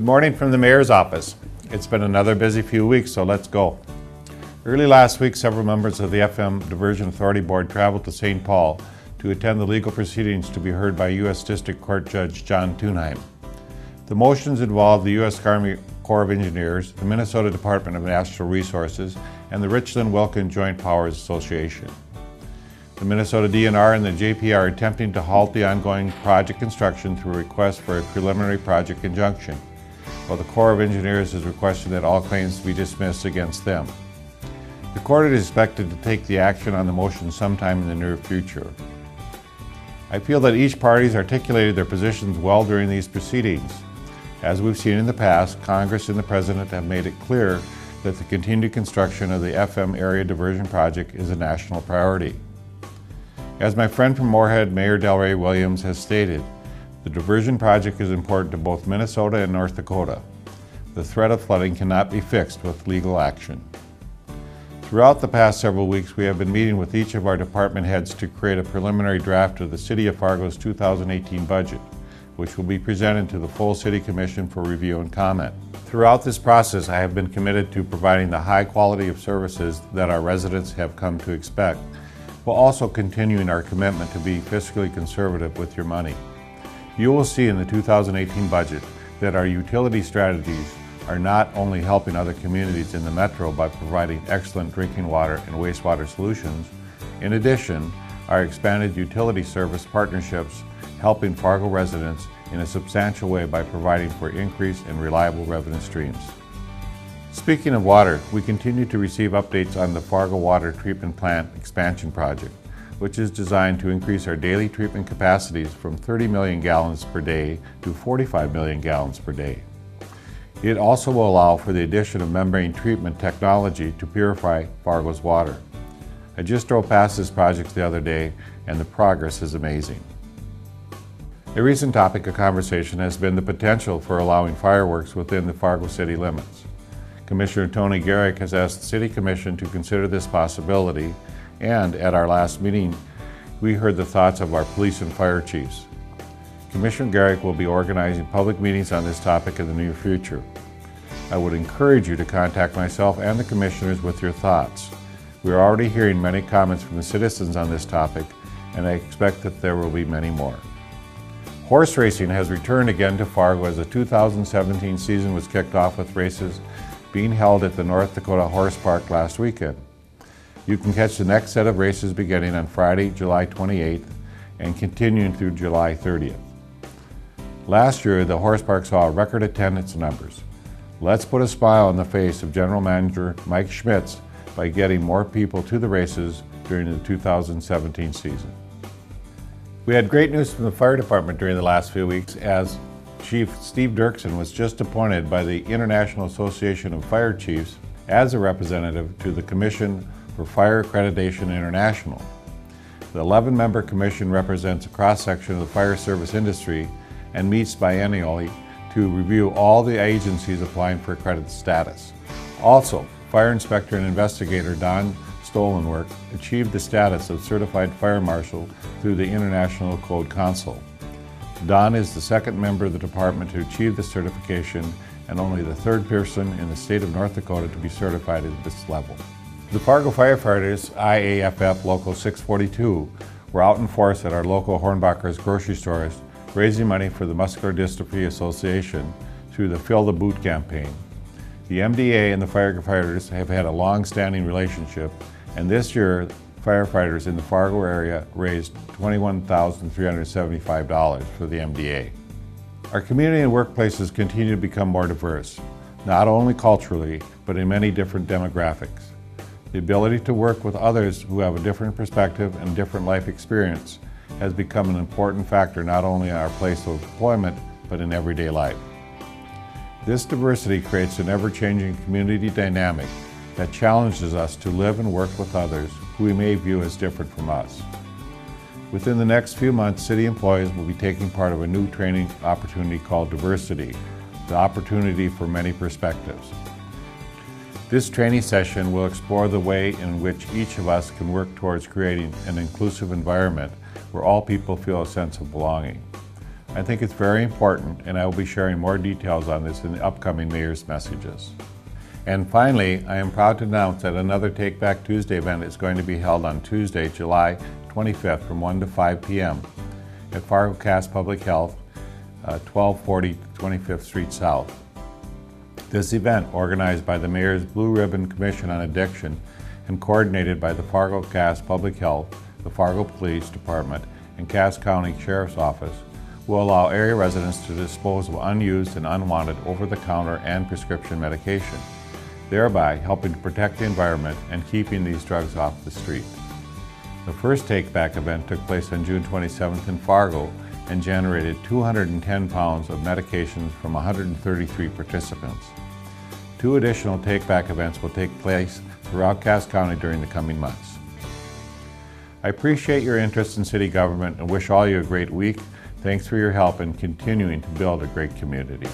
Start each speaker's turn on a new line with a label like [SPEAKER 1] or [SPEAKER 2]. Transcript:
[SPEAKER 1] morning from the Mayor's office. It's been another busy few weeks, so let's go. Early last week, several members of the FM Diversion Authority Board traveled to St. Paul to attend the legal proceedings to be heard by U.S. District Court Judge John Thunheim. The motions involved the U.S. Army Corps of Engineers, the Minnesota Department of Natural Resources, and the Richland-Wilkin Joint Powers Association. The Minnesota DNR and the JP are attempting to halt the ongoing project construction through a request for a preliminary project injunction, while the Corps of Engineers is requesting that all claims be dismissed against them. The court is expected to take the action on the motion sometime in the near future. I feel that each party has articulated their positions well during these proceedings. As we've seen in the past, Congress and the President have made it clear that the continued construction of the FM Area Diversion Project is a national priority. As my friend from Moorhead, Mayor Delray Williams, has stated, the diversion project is important to both Minnesota and North Dakota. The threat of flooding cannot be fixed with legal action. Throughout the past several weeks, we have been meeting with each of our department heads to create a preliminary draft of the City of Fargo's 2018 budget, which will be presented to the full City Commission for review and comment. Throughout this process, I have been committed to providing the high quality of services that our residents have come to expect, while also continuing our commitment to be fiscally conservative with your money. You will see in the 2018 budget that our utility strategies are not only helping other communities in the metro by providing excellent drinking water and wastewater solutions. In addition, our expanded utility service partnerships helping Fargo residents in a substantial way by providing for increased and reliable revenue streams. Speaking of water, we continue to receive updates on the Fargo Water Treatment Plant Expansion Project, which is designed to increase our daily treatment capacities from 30 million gallons per day to 45 million gallons per day. It also will allow for the addition of membrane treatment technology to purify Fargo's water. I just drove past this project the other day, and the progress is amazing. A recent topic of conversation has been the potential for allowing fireworks within the Fargo city limits. Commissioner Tony Garrick has asked the City Commission to consider this possibility, and at our last meeting, we heard the thoughts of our police and fire chiefs. Commissioner Garrick will be organizing public meetings on this topic in the near future. I would encourage you to contact myself and the commissioners with your thoughts. We are already hearing many comments from the citizens on this topic, and I expect that there will be many more. Horse racing has returned again to Fargo as the 2017 season was kicked off with races being held at the North Dakota Horse Park last weekend. You can catch the next set of races beginning on Friday, July 28th and continuing through July 30th. Last year, the Horse Park saw record attendance numbers. Let's put a smile on the face of General Manager Mike Schmitz by getting more people to the races during the 2017 season. We had great news from the fire department during the last few weeks as Chief Steve Dirksen was just appointed by the International Association of Fire Chiefs as a representative to the Commission for Fire Accreditation International. The 11-member commission represents a cross-section of the fire service industry and meets biennially to review all the agencies applying for accredited status. Also, Fire Inspector and Investigator Don Stolenwerk achieved the status of Certified Fire Marshal through the International Code Council. Don is the second member of the department to achieve the certification and only the third person in the state of North Dakota to be certified at this level. The Fargo firefighters, IAFF Local 642, were out in force at our local Hornbacher's grocery stores raising money for the Muscular Dystrophy Association through the Fill the Boot campaign. The MDA and the firefighters have had a long-standing relationship, and this year firefighters in the Fargo area raised $21,375 for the MDA. Our community and workplaces continue to become more diverse, not only culturally, but in many different demographics. The ability to work with others who have a different perspective and different life experience has become an important factor not only in our place of employment, but in everyday life. This diversity creates an ever-changing community dynamic that challenges us to live and work with others who we may view as different from us. Within the next few months, city employees will be taking part of a new training opportunity called Diversity, the opportunity for many perspectives. This training session will explore the way in which each of us can work towards creating an inclusive environment where all people feel a sense of belonging. I think it's very important, and I will be sharing more details on this in the upcoming Mayor's Messages. And finally, I am proud to announce that another Take Back Tuesday event is going to be held on Tuesday, July 25th from 1 to 5 p.m. at Fargo Cass Public Health, 1240 25th Street South. This event, organized by the Mayor's Blue Ribbon Commission on Addiction and coordinated by the Fargo Cass Public Health, the Fargo Police Department, and Cass County Sheriff's Office, will allow area residents to dispose of unused and unwanted over-the-counter and prescription medication, thereby helping to protect the environment and keeping these drugs off the street. The first Take Back event took place on June 27th in Fargo and generated 210 pounds of medications from 133 participants. 2 additional Take Back events will take place throughout Cass County during the coming months. I appreciate your interest in city government and wish all you a great week. Thanks for your help in continuing to build a great community.